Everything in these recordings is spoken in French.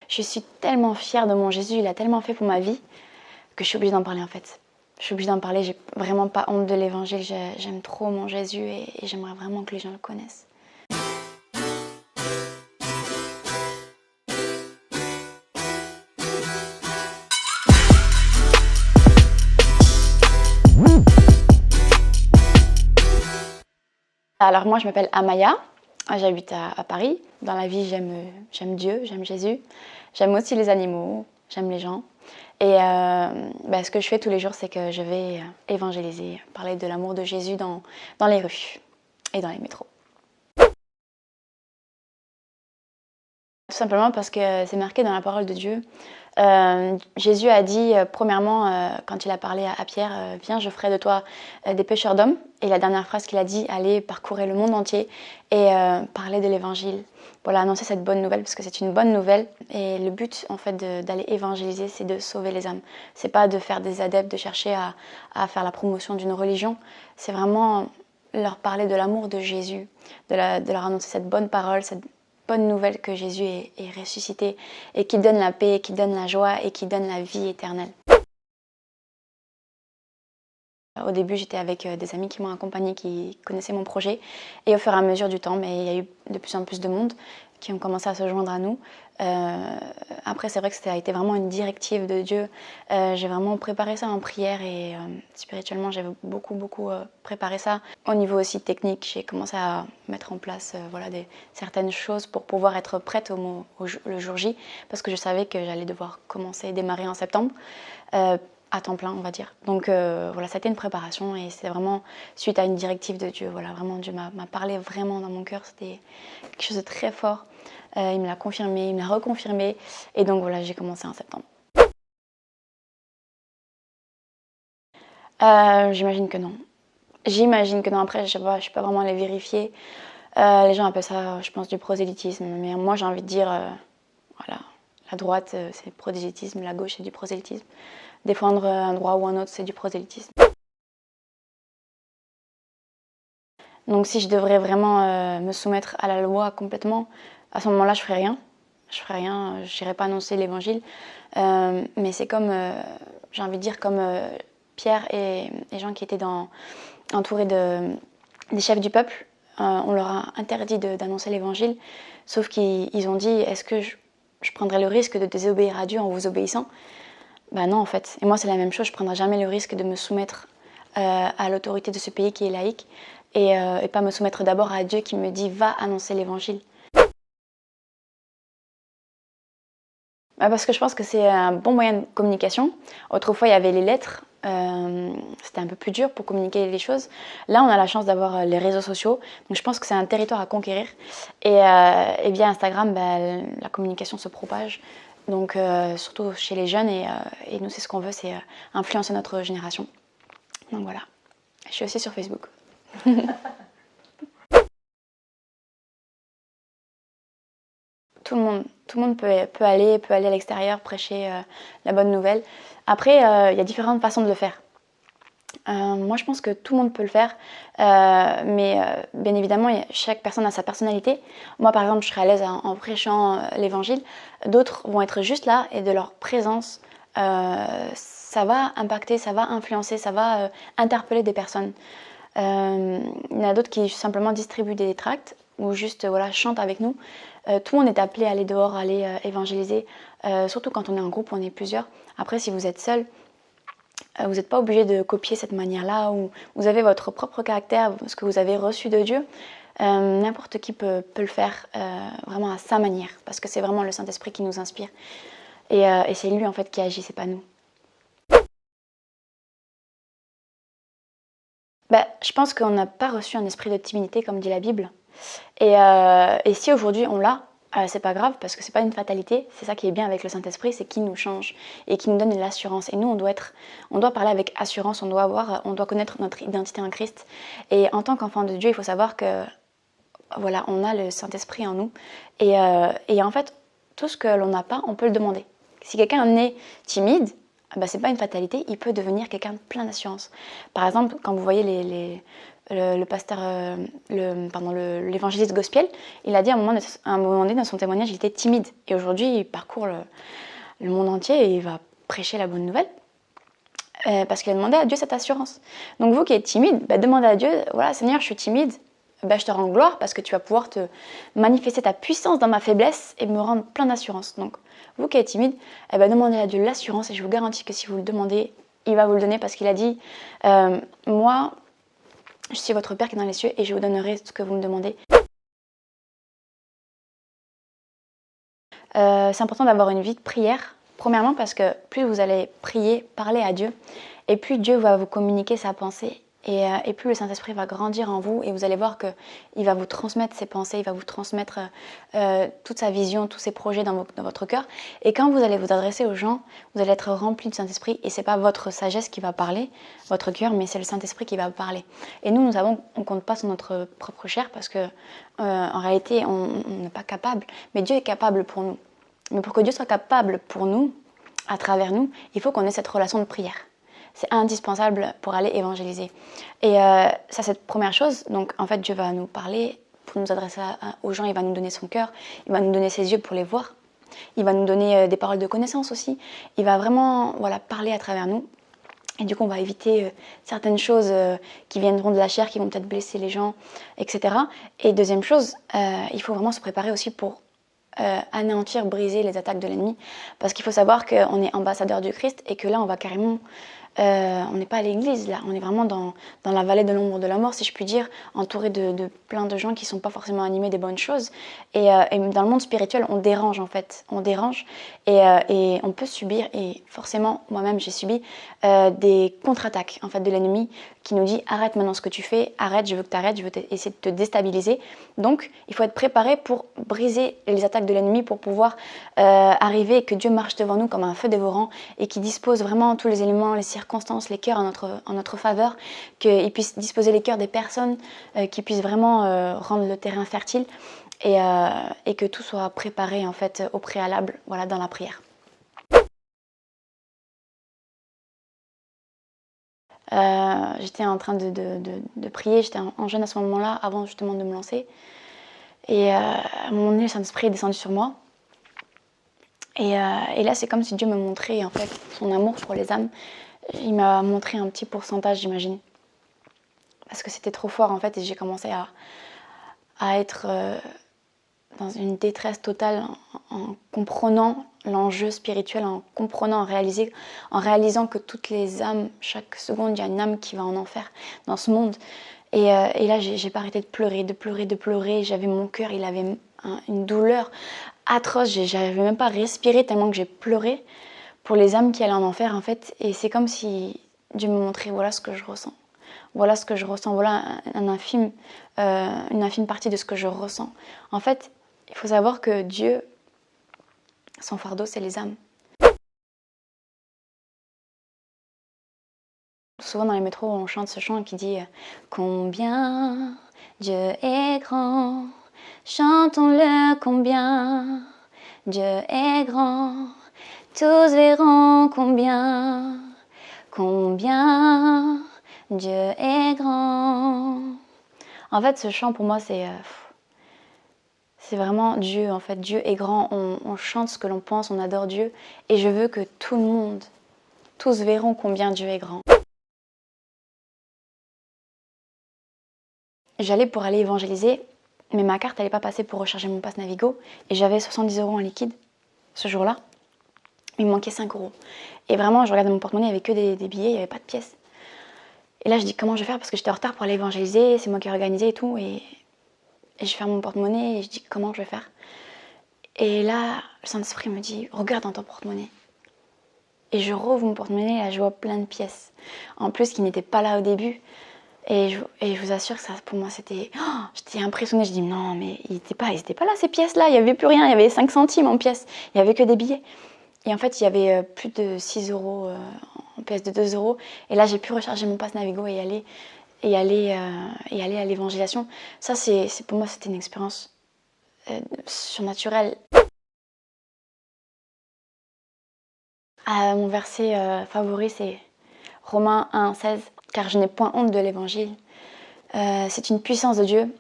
je suis tellement fière de mon Jésus, il a tellement fait pour ma vie que je suis obligée d'en parler en fait. Je suis obligée d'en parler, j'ai vraiment pas honte de l'évangile, j'aime trop mon Jésus et j'aimerais vraiment que les gens le connaissent. Alors moi je m'appelle Amaya, j'habite à Paris. Dans la vie j'aime Dieu, j'aime Jésus, j'aime aussi les animaux, j'aime les gens. Et ce que je fais tous les jours c'est que je vais évangéliser, parler de l'amour de Jésus dans les rues et dans les métros. Tout simplement parce que c'est marqué dans la parole de Dieu. Jésus a dit, premièrement, quand il a parlé à Pierre, « Viens, je ferai de toi des pêcheurs d'hommes ». Et la dernière phrase qu'il a dit, « Allez parcourir le monde entier et parler de l'évangile ». Voilà, annoncer cette bonne nouvelle, parce que c'est une bonne nouvelle. Et le but, en fait, d'aller évangéliser, c'est de sauver les âmes. C'est pas de faire des adeptes, de chercher à faire la promotion d'une religion. C'est vraiment leur parler de l'amour de Jésus, de leur annoncer cette bonne parole, cette bonne nouvelle que Jésus est ressuscité et qui donne la paix, qui donne la joie et qui donne la vie éternelle. Au début, j'étais avec des amis qui m'ont accompagnée, qui connaissaient mon projet. Et au fur et à mesure du temps, il y a eu de plus en plus de monde qui ont commencé à se joindre à nous. Après, c'est vrai que ça a été vraiment une directive de Dieu. J'ai vraiment préparé ça en prière et spirituellement, j'avais beaucoup préparé ça. Au niveau aussi technique, j'ai commencé à mettre en place certaines choses pour pouvoir être prête le jour J, parce que je savais que j'allais devoir démarrer en septembre. À temps plein, on va dire. Donc ça a été une préparation et c'est vraiment suite à une directive de Dieu. Voilà, vraiment Dieu m'a parlé vraiment dans mon cœur, c'était quelque chose de très fort. Il me l'a confirmé, il me l'a reconfirmé et donc voilà, j'ai commencé en septembre. J'imagine que non. J'imagine que non, après je ne suis pas vraiment allée vérifier. Les gens appellent ça, je pense, du prosélytisme, mais moi j'ai envie de dire, voilà, la droite c'est prosélytisme, la gauche c'est du prosélytisme. Défendre un droit ou un autre, c'est du prosélytisme. Donc si je devrais vraiment me soumettre à la loi complètement, à ce moment-là, je ferais rien. Je ferais rien, je n'irais pas annoncer l'évangile. Mais c'est comme, j'ai envie de dire, comme Pierre et les gens qui étaient entourés des chefs du peuple. On leur a interdit d'annoncer l'évangile, sauf qu'ils ont dit, est-ce que je prendrais le risque de désobéir à Dieu en vous obéissant ? Ben non en fait, et moi c'est la même chose, je ne prendrai jamais le risque de me soumettre à l'autorité de ce pays qui est laïque et pas me soumettre d'abord à Dieu qui me dit va annoncer l'évangile. Parce que je pense que c'est un bon moyen de communication. Autrefois il y avait les lettres, c'était un peu plus dur pour communiquer les choses. Là on a la chance d'avoir les réseaux sociaux, donc je pense que c'est un territoire à conquérir et via Instagram la communication se propage. Donc surtout chez les jeunes et nous c'est ce qu'on veut, c'est influencer notre génération. Donc voilà, je suis aussi sur Facebook. Tout le monde peut aller à l'extérieur prêcher la bonne nouvelle. Après il y a différentes façons de le faire. Moi je pense que tout le monde peut le faire, mais bien évidemment chaque personne a sa personnalité. Moi par exemple je serais à l'aise en prêchant l'évangile, d'autres vont être juste là et de leur présence ça va impacter, ça va influencer, ça va interpeller des personnes. Il y en a d'autres qui simplement distribuent des tracts ou juste chantent avec nous. Tout le monde est appelé à aller dehors, à aller évangéliser, surtout quand on est en groupe, on est plusieurs. Après si vous êtes seul, vous n'êtes pas obligé de copier cette manière-là, où vous avez votre propre caractère, ce que vous avez reçu de Dieu. N'importe qui peut le faire vraiment à sa manière, parce que c'est vraiment le Saint-Esprit qui nous inspire. Et c'est lui en fait qui agit, c'est pas nous. Je pense qu'on n'a pas reçu un esprit de timidité comme dit la Bible. Et si aujourd'hui on l'a, c'est pas grave parce que c'est pas une fatalité. C'est ça qui est bien avec le Saint-Esprit, c'est qu'il nous change et qu'il nous donne de l'assurance. Et nous on doit parler avec assurance, on doit connaître notre identité en Christ. Et en tant qu'enfant de Dieu, il faut savoir que voilà, on a le Saint-Esprit en nous. Et en fait, tout ce que l'on n'a pas, on peut le demander. Si quelqu'un est timide, c'est pas une fatalité, il peut devenir quelqu'un de plein d'assurance. Par exemple, quand vous voyez le pasteur, l'évangéliste gospel, il a dit à un moment donné dans son témoignage, il était timide. Et aujourd'hui, il parcourt le monde entier et il va prêcher la bonne nouvelle. Parce qu'il a demandé à Dieu cette assurance. Donc vous qui êtes timide, demandez à Dieu, voilà Seigneur, je suis timide, je te rends gloire parce que tu vas pouvoir te manifester ta puissance dans ma faiblesse et me rendre plein d'assurance. Donc vous qui êtes timide, demandez à Dieu l'assurance et je vous garantis que si vous le demandez, il va vous le donner parce qu'il a dit, moi, je suis votre Père qui est dans les cieux et je vous donnerai ce que vous me demandez. C'est important d'avoir une vie de prière. Premièrement parce que plus vous allez prier, parler à Dieu, et plus Dieu va vous communiquer sa pensée, et plus le Saint-Esprit va grandir en vous, et vous allez voir qu'il va vous transmettre ses pensées, il va vous transmettre toute sa vision, tous ses projets dans votre cœur. Et quand vous allez vous adresser aux gens, vous allez être rempli du Saint-Esprit, et c'est pas votre sagesse qui va parler, votre cœur, mais c'est le Saint-Esprit qui va parler. Et nous on compte pas sur notre propre chair, parce que en réalité, on n'est pas capable, mais Dieu est capable pour nous. Mais pour que Dieu soit capable pour nous, à travers nous, il faut qu'on ait cette relation de prière. C'est indispensable pour aller évangéliser. Et ça, c'est cette première chose. Donc, en fait, Dieu va nous parler, pour nous adresser aux gens, il va nous donner son cœur, il va nous donner ses yeux pour les voir. Il va nous donner des paroles de connaissance aussi. Il va vraiment parler à travers nous. Et du coup, on va éviter certaines choses qui viendront de la chair, qui vont peut-être blesser les gens, etc. Et deuxième chose, il faut vraiment se préparer aussi pour anéantir, briser les attaques de l'ennemi. Parce qu'il faut savoir qu'on est ambassadeur du Christ et que là, on va carrément... on n'est pas à l'église, là. On est vraiment dans la vallée de l'ombre de la mort, si je puis dire, entouré de plein de gens qui ne sont pas forcément animés des bonnes choses. Et dans le monde spirituel, on dérange, en fait. On dérange et on peut subir, et forcément, moi-même, j'ai subi des contre-attaques, en fait, de l'ennemi qui nous dit « Arrête maintenant ce que tu fais, arrête, je veux que tu arrêtes, je veux essayer de te déstabiliser. » Donc, il faut être préparé pour briser les attaques de l'ennemi, pour pouvoir arriver et que Dieu marche devant nous comme un feu dévorant et qui dispose vraiment tous les éléments, les circonstances, les cœurs en notre faveur, qu'il puisse disposer les cœurs des personnes, qui puissent vraiment rendre le terrain fertile et que tout soit préparé en fait au préalable, dans la prière. J'étais en train de prier, j'étais en jeûne à ce moment-là, avant justement de me lancer. Et à un moment donné, le Saint-Esprit est descendu sur moi. Et là, c'est comme si Dieu me montrait en fait son amour pour les âmes. Il m'a montré un petit pourcentage, j'imagine. Parce que c'était trop fort en fait, et j'ai commencé à être dans une détresse totale en comprenant l'enjeu spirituel, en comprenant, en réalisant que toutes les âmes, chaque seconde, il y a une âme qui va en enfer dans ce monde. Et là, j'ai pas arrêté de pleurer. J'avais mon cœur, il avait une douleur atroce. J'avais même pas respiré tellement que j'ai pleuré pour les âmes qui allaient en enfer, en fait. Et c'est comme si Dieu me montrait, voilà ce que je ressens. Voilà ce que je ressens. Voilà une infime partie de ce que je ressens. En fait, il faut savoir que Dieu, son fardeau, c'est les âmes. Souvent dans les métros, on chante ce chant qui dit « Combien Dieu est grand, chantons-le combien Dieu est grand, tous verront combien Dieu est grand. » En fait, ce chant pour moi, c'est vraiment Dieu. En fait, Dieu est grand. On chante ce que l'on pense, on adore Dieu. Et je veux que tout le monde, tous verront combien Dieu est grand. J'allais pour aller évangéliser, mais ma carte n'allait pas passer pour recharger mon pass Navigo. Et j'avais 70 € en liquide ce jour-là. Il me manquait 5 €. Et vraiment, je regardais mon porte-monnaie, il n'y avait que des billets, il n'y avait pas de pièces. Et là, je dis comment je vais faire parce que j'étais en retard pour aller évangéliser, c'est moi qui ai organisé et tout. Et je ferme mon porte-monnaie et je dis comment je vais faire. Et là, le Saint-Esprit me dit regarde dans ton porte-monnaie. Et je rouvre mon porte-monnaie et là, je vois plein de pièces. En plus, qui n'étaient pas là au début. Et je vous assure que ça, pour moi, c'était... Oh, j'étais impressionnée, je dis non, mais ils n'étaient pas là ces pièces-là, il n'y avait plus rien, il y avait 5 centimes en pièces, il n'y avait que des billets. Et en fait, il y avait plus de 6 € en pièces de 2 €. Et là, j'ai pu recharger mon pass Navigo et aller à l'évangélisation. Ça, pour moi, c'était une expérience surnaturelle. Mon verset favori, c'est Romains 1, 16. Car je n'ai point honte de l'évangile, C'est une puissance de Dieu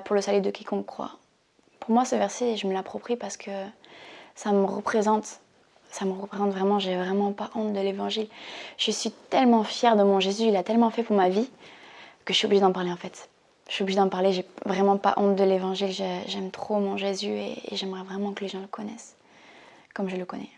pour le salut de quiconque croit. Pour moi, ce verset, je me l'approprie parce que ça me représente. Ça me représente vraiment, j'ai vraiment pas honte de l'évangile. Je suis tellement fière de mon Jésus, il a tellement fait pour ma vie que je suis obligée d'en parler en fait. Je suis obligée d'en parler, j'ai vraiment pas honte de l'évangile. J'aime trop mon Jésus et j'aimerais vraiment que les gens le connaissent comme je le connais.